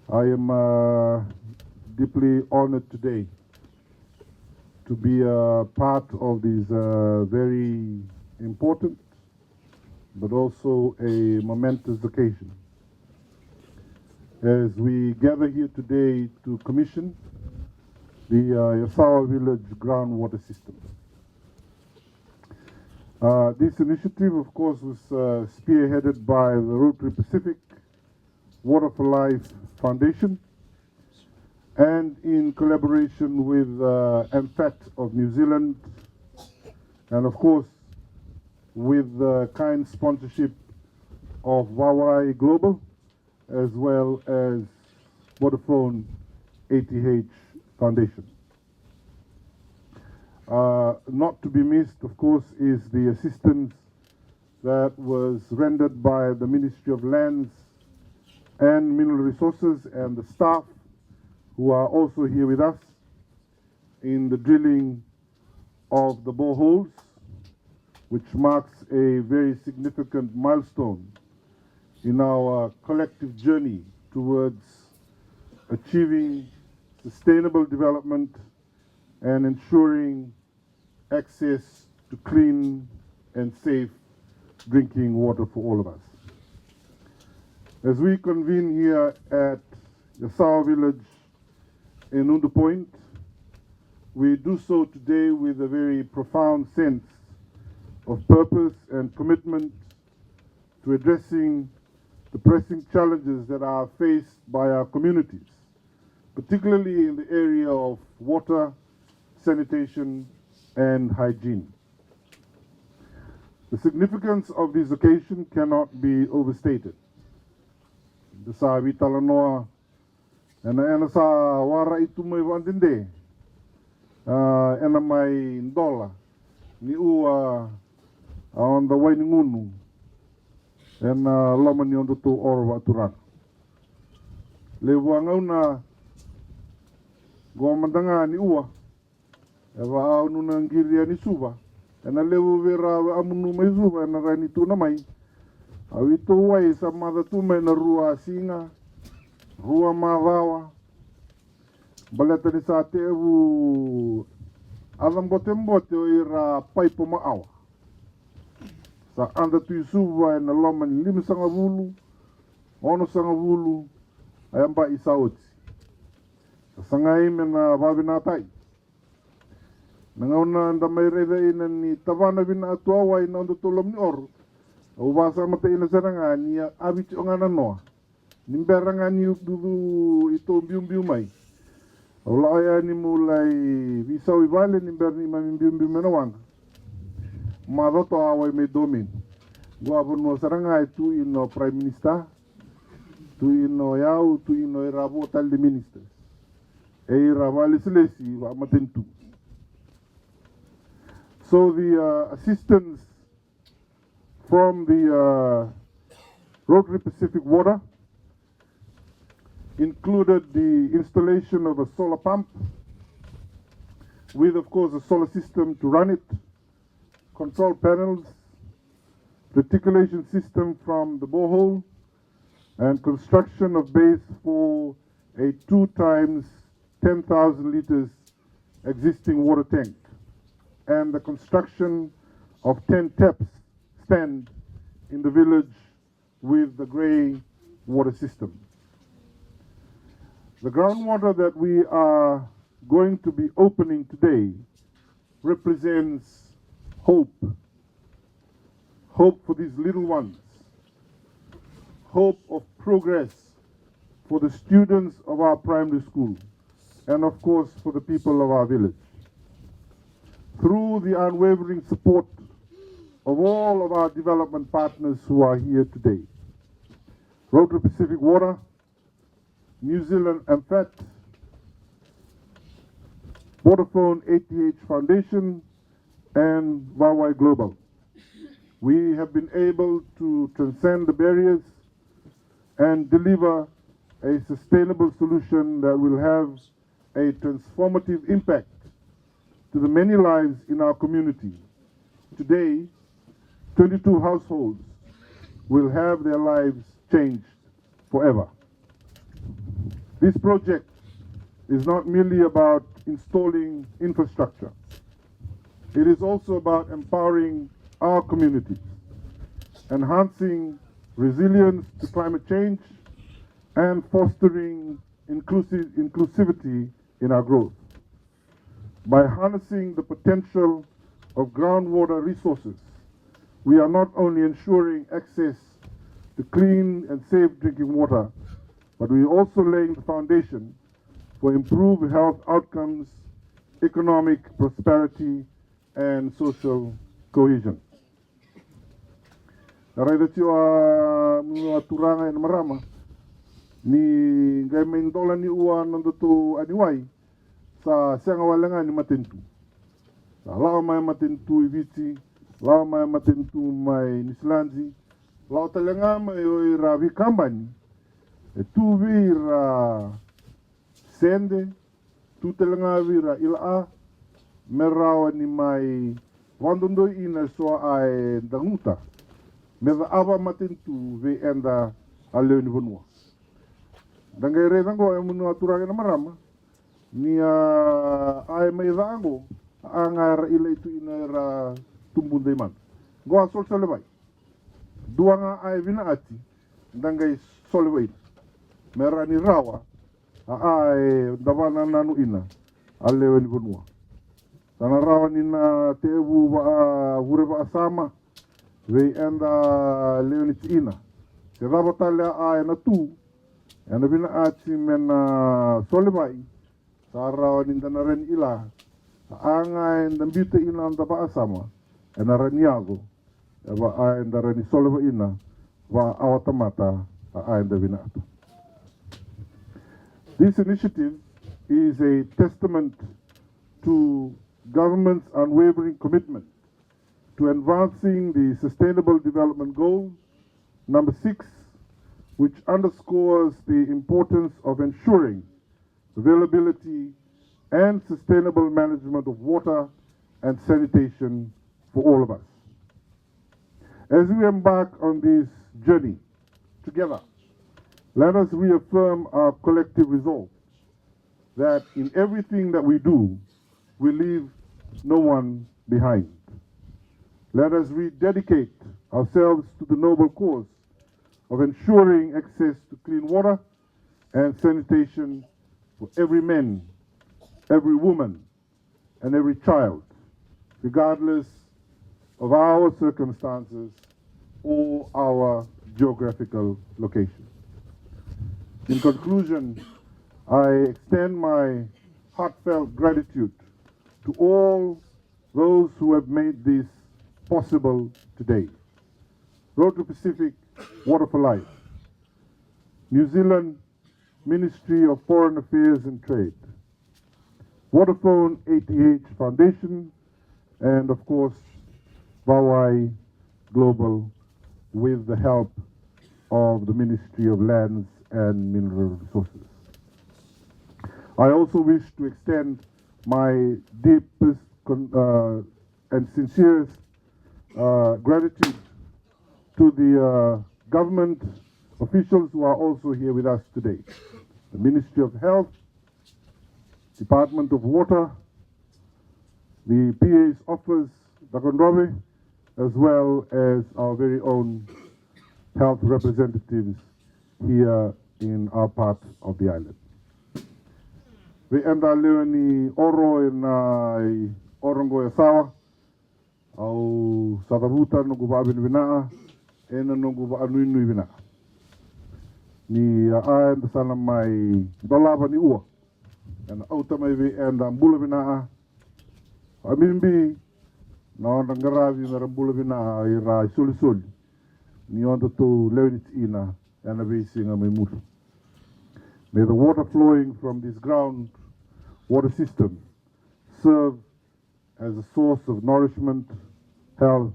I am deeply honored today to be a part of this very important but also a momentous occasion as we gather here today to commission the Yasawa village groundwater system. This initiative, of course, was spearheaded by the Rotary Pacific Water for Life Foundation and in collaboration with MFAT of New Zealand and, of course, with the kind sponsorship of Vaiwai Global as well as Vodafone ATH Foundation. Not to be missed, of course, is the assistance that was rendered by the Ministry of Lands and Mineral Resources and the staff who are also here with us in the drilling of the boreholes, which marks a very significant milestone in our collective journey towards achieving sustainable development and ensuring access to clean and safe drinking water for all of us. As we convene here at Yasawa village in Undu Point, we do so today with a very profound sense of purpose and commitment to addressing the pressing challenges that are faced by our communities, particularly in the area of water, sanitation, and hygiene. The significance of this occasion cannot be overstated. The sa vitalanoa ena sa wara itu mai wandinde ena mai ndola ni ua on the way ngunu ena lama ni on tu orwa turan Levu ngauna gomandanga ni ua eva au nuna ngiria ni suba ena Levu vera amunu mai suba ena rani tu na mai awito wai sa mada tu mai na rua singa rua mavawa baleta ni sa tevu alam bote o ira paipo maawa sa anda tu suba ena loma ni lima sanga vulu ono sanga vulu ayamba isaoti sa sanga ime na vavinatai nangauna nda mai reda ina ni tavana vina atua wai na onda tolom ni oru o vasa mata ina seranga ni abiti ongana noa nimberanga ni dudu ito biu mai o laia ni mulai visau I vale nimber ni mambiu mena wanga madoto awai me domin gua bono seranga itu ino prime minister tu ino yau tu ino irabo tal de ministers e iravali selesi wa matentu. So the assistance from the Rotary Pacific Water included the installation of a solar pump with, of course, a solar system to run it, control panels, reticulation system from the borehole, and construction of base for a 2 times 10,000 liters existing water tank, and the construction of 10 taps stand in the village with the grey water system. The groundwater that we are going to be opening today represents hope. Hope for these little ones. Hope of progress for the students of our primary school and of course for the people of our village. Through the unwavering support of all of our development partners who are here today. Rotary Pacific Water, New Zealand MFAT, Vodafone ATH Foundation, and Vaiwai Global. We have been able to transcend the barriers and deliver a sustainable solution that will have a transformative impact to the many lives in our community. Today, 22 households will have their lives changed forever. This project is not merely about installing infrastructure. It is also about empowering our communities, enhancing resilience to climate change, and fostering inclusivity in our growth. By harnessing the potential of groundwater resources, we are not only ensuring access to clean and safe drinking water, but we are also laying the foundation for improved health outcomes, economic prosperity, and social cohesion. Narai tio a turanga ina marama ni ngai maindola ni ua nondo tu aniwai sa senga walanga ni matentu. Sa lao mai matentu i viti, lao mai matentu mai nislanzi, lao talenga mai o ra vi kambani, e tu vi ra sende, tu talenga vi ra ila merao ni mai wandondo ina soa ai danguta. Meva ava matentu ve enda a leo ni Vanua. Dangai re dango e munu aturanga na marama, ni ai mai dango a ngar ila itu ina ra tumbundai man. Goa sol solevai. Duanga ai vina ati, dangai solevai. Mera ni rawa, ai davana nanu ina, a leo ni Vanua. Tana rawa ni na teevu wa vureva asama, we enda leonit ina. Se rabatale a na tu, ena bina ati mena solevai, sa rawa ni dana ren ila, anga enda mbite ina anda ba asama, ena reniago, eba a enda reni soleva ina, wa awatamata a enda bina atu. This initiative is a testament to government's unwavering commitment to advancing the Sustainable Development Goal, number 6, which underscores the importance of ensuring availability and sustainable management of water and sanitation for all of us. As we embark on this journey together, let us reaffirm our collective resolve that in everything that we do, we leave no one behind. Let us rededicate ourselves to the noble cause of ensuring access to clean water and sanitation for every man, every woman, and every child, regardless of our circumstances or our geographical location. In conclusion, I extend my heartfelt gratitude to all those who have made this possible today. Rotary Pacific Water for Life, New Zealand Ministry of Foreign Affairs and Trade, Vodafone ATH Foundation, and of course, Vaiwai Global with the help of the Ministry of Lands and Mineral Resources. I also wish to extend my deepest and sincerest gratitude to the government officials who are also here with us today. The Ministry of Health, Department of Water, the PA's office, Cakaudrove, as well as our very own health representatives here in our part of the island. We enda leo ni oro na orongo Yasawa, au satavuta nungu ba abin vinaa, ena nungu ba anuinu vinaa. Ni enda sana mai dolaba ni ua, ena auta mai vi enda mbula vinaa, amimbi na onda ngaravi na rambula vinaa ira soli, ni onda tu leo ni tina, ena vi singa mai mutu. May the water flowing from this ground water system serve as a source of nourishment, health,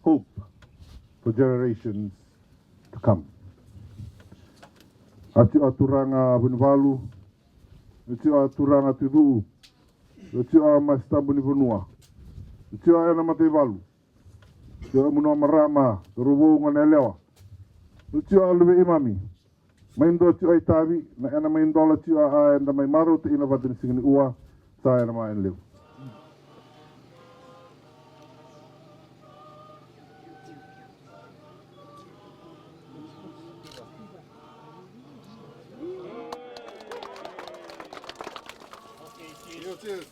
hope for generations to come. Ati aturanga bunvalu, ati aturanga tidu, ati amastambu ni Vanua, ati ana matevalu, ati amuno marama, rubo nganelewa, ati alube imami. Main do tu ai tavi, na ana main dola tu a anda mai maru te ina vadin singini ua, sa ena mai Levu. Cheers.